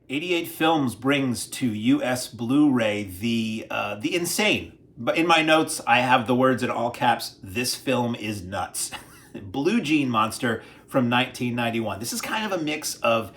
88 Films brings to US Blu-ray the insane. But in my notes, I have the words in all caps, "This film is nuts." Blue Jean Monster from 1991. This is kind of a mix of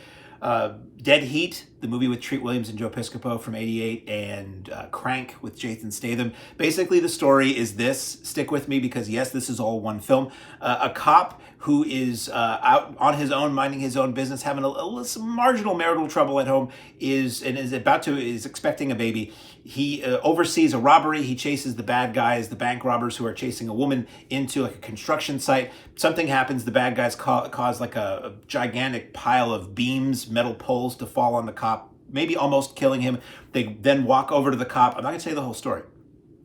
Dead Heat, the movie with Treat Williams and Joe Piscopo from 88, and Crank with Jason Statham. Basically, the story is this. Stick with me because, yes, this is all one film. A cop who is out on his own, minding his own business, having some marginal marital trouble at home, is expecting a baby. He oversees a robbery. He chases the bad guys, the bank robbers who are chasing a woman, into like a construction site. Something happens. The bad guys cause like a gigantic pile of beams, metal poles, to fall on the cop, maybe almost killing him. They then walk over to the cop. I'm not going to tell you the whole story.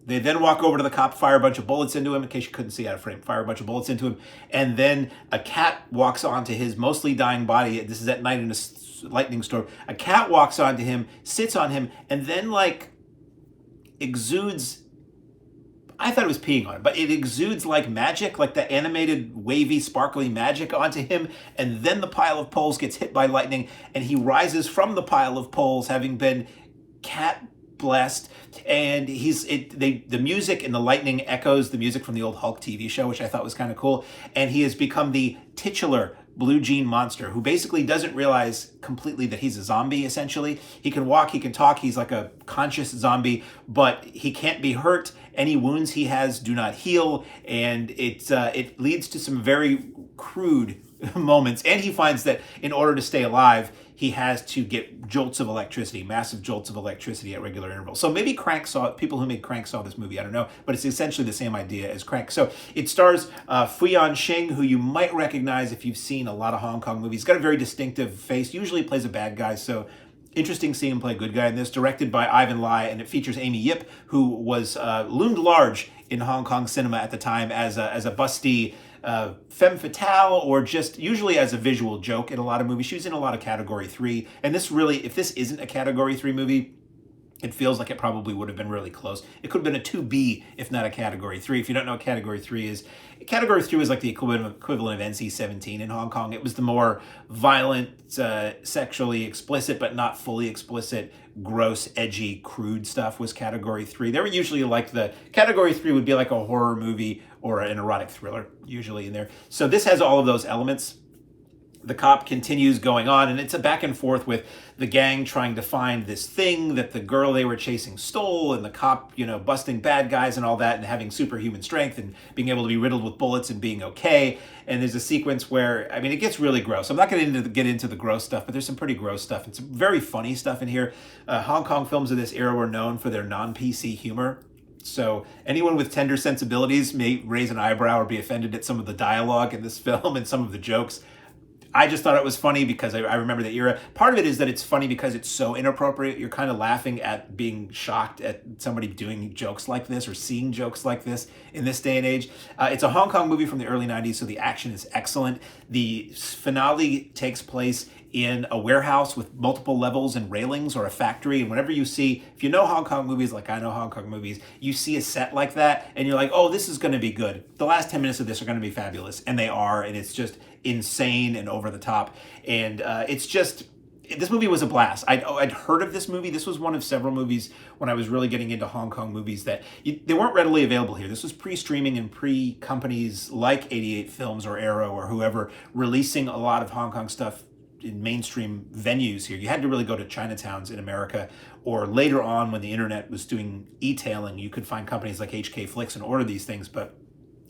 They then walk over to the cop, fire a bunch of bullets into him, in case you couldn't see out of frame, fire a bunch of bullets into him. And then a cat walks onto his mostly dying body. This is at night in a lightning storm. A cat walks onto him, sits on him, and then like exudes, I thought it was peeing on him, but it exudes like magic, like the animated, wavy, sparkly magic onto him. And then the pile of poles gets hit by lightning, and he rises from the pile of poles, having been cat blessed. And the music in the lightning echoes the music from the old Hulk TV show, which I thought was kind of cool. And he has become the titular Blue Jean Monster, who basically doesn't realize completely that he's a zombie, essentially. He can walk, he can talk, he's like a conscious zombie, but he can't be hurt. Any wounds he has do not heal, and it leads to some very crude moments. And he finds that in order to stay alive, he has to get jolts of electricity, massive jolts of electricity at regular intervals. So maybe people who made Crank saw this movie, I don't know, but it's essentially the same idea as Crank. So it stars Fui-on Shing, who you might recognize if you've seen a lot of Hong Kong movies. He's got a very distinctive face, usually plays a bad guy, so interesting seeing him play a good guy in this. Directed by Ivan Lai, and it features Amy Yip, who was loomed large in Hong Kong cinema at the time as a busty femme fatale, or just usually as a visual joke in a lot of movies. She was in a lot of Category 3, and this really, if this isn't a Category 3 movie, it feels like it probably would have been really close. It could have been a 2B, if not a Category 3. If you don't know what Category 3 is, Category 3 was like the equivalent of NC-17 in Hong Kong. It was the more violent, sexually explicit, but not fully explicit, gross, edgy, crude stuff was Category 3. They were usually like Category 3 would be like a horror movie or an erotic thriller, usually in there. So this has all of those elements. The cop continues going on, and it's a back and forth with the gang trying to find this thing that the girl they were chasing stole, and the cop, busting bad guys and all that, and having superhuman strength and being able to be riddled with bullets and being okay. And there's a sequence where, it gets really gross. I'm not going to get into the gross stuff, but there's some pretty gross stuff and some very funny stuff in here. Hong Kong films of this era were known for their non-PC humor. So anyone with tender sensibilities may raise an eyebrow or be offended at some of the dialogue in this film and some of the jokes. I just thought it was funny because I remember the era. Part of it is that it's funny because it's so inappropriate. You're kind of laughing at being shocked at somebody doing jokes like this or seeing jokes like this in this day and age. It's a Hong Kong movie from the early 90s, so the action is excellent. The finale takes place in a warehouse with multiple levels and railings, or a factory. And whenever you see, if you know Hong Kong movies like I know Hong Kong movies, you see a set like that and you're like, oh, this is going to be good. The last 10 minutes of this are going to be fabulous. And they are. And it's just insane and over the top. And this movie was a blast. I'd heard of this movie. This was one of several movies when I was really getting into Hong Kong movies that they weren't readily available here. This was pre-streaming and pre-companies like 88 Films or Arrow or whoever releasing a lot of Hong Kong stuff in mainstream venues here. You had to really go to Chinatowns in America, or later on when the internet was doing e-tailing, you could find companies like HK Flicks and order these things. But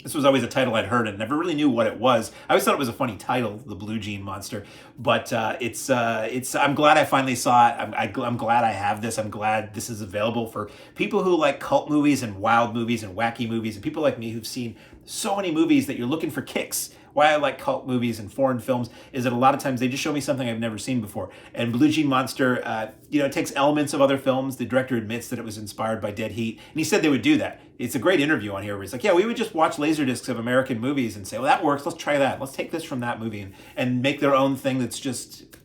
this was always a title I'd heard and never really knew what it was. I always thought it was a funny title, The Blue Jean Monster. But I'm glad I finally saw it. I'm glad I have this. I'm glad this is available for people who like cult movies and wild movies and wacky movies, and people like me who've seen so many movies that you're looking for kicks. Why I like cult movies and foreign films is that a lot of times they just show me something I've never seen before. And Blue Jean Monster, it takes elements of other films. The director admits that it was inspired by Dead Heat, and he said they would do that. It's a great interview on here where he's like, yeah, we would just watch laserdiscs of American movies and say, well, that works. Let's try that. Let's take this from that movie and make their own thing that's just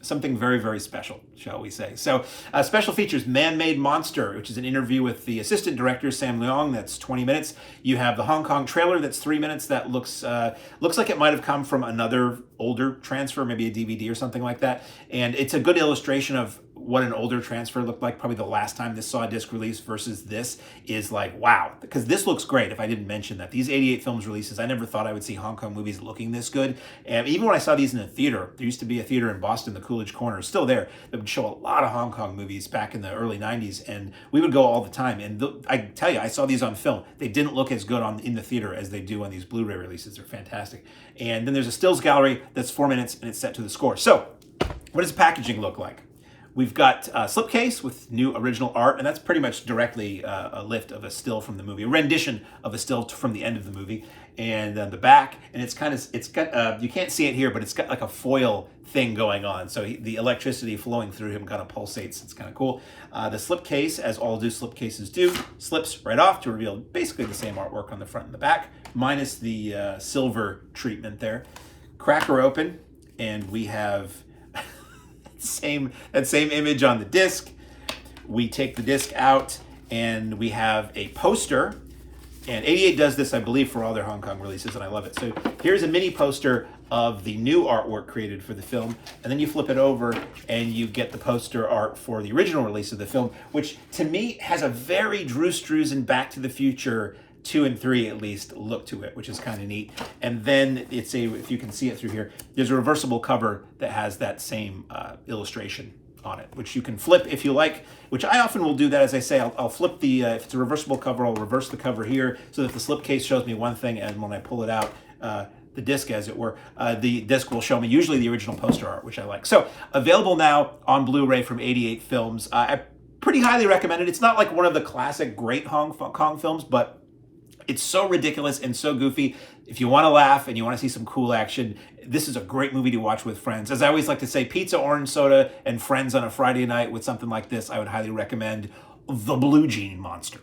something very, very special, shall we say. So special features, Man-Made Monster, which is an interview with the assistant director, Sam Leong, that's 20 minutes. You have the Hong Kong trailer, that's 3 minutes. That looks like it might have come from another older transfer, maybe a DVD or something like that. And it's a good illustration of what an older transfer looked like. Probably the last time this saw a disc release versus this is like, wow. Because this looks great, if I didn't mention that. These 88 films releases, I never thought I would see Hong Kong movies looking this good. And even when I saw these in a theater, there used to be a theater in Boston, the Coolidge Corner, still there, that would show a lot of Hong Kong movies back in the early 90s. And we would go all the time. And I tell you, I saw these on film. They didn't look as good in the theater as they do on these Blu-ray releases. They're fantastic. And then there's a stills gallery that's 4 minutes and it's set to the score. So what does the packaging look like? We've got a slipcase with new original art, and that's pretty much directly a lift of a still from the movie, a rendition of a still from the end of the movie. And then the back, and it's got, you can't see it here, but it's got like a foil thing going on. So the electricity flowing through him kind of pulsates. It's kind of cool. The slipcase, as all slipcases do, slips right off to reveal basically the same artwork on the front and the back, minus the silver treatment there. Crack her open, and we have that same image on the disc. We take the disc out and we have a poster, and 88 does this, I believe, for all their Hong Kong releases, and I love it. So here's a mini poster of the new artwork created for the film, and then you flip it over and you get the poster art for the original release of the film, which to me has a very Drew Struzan Back to the Future 2 and 3 at least look to it, which is kind of neat. And then if you can see it through here, there's a reversible cover that has that same illustration on it, which you can flip if you like, which I often will do that. As I say, I'll flip if it's a reversible cover, I'll reverse the cover here so that the slipcase shows me one thing, and when I pull it out, the disc, as it were, the disc will show me usually the original poster art, which I like. So available now on Blu-ray from 88 Films. I pretty highly recommend it. It's not like one of the classic great Hong Kong films, but it's so ridiculous and so goofy. If you want to laugh and you want to see some cool action, this is a great movie to watch with friends. As I always like to say, pizza, orange soda, and friends on a Friday night with something like this, I would highly recommend The Blue Jean Monster.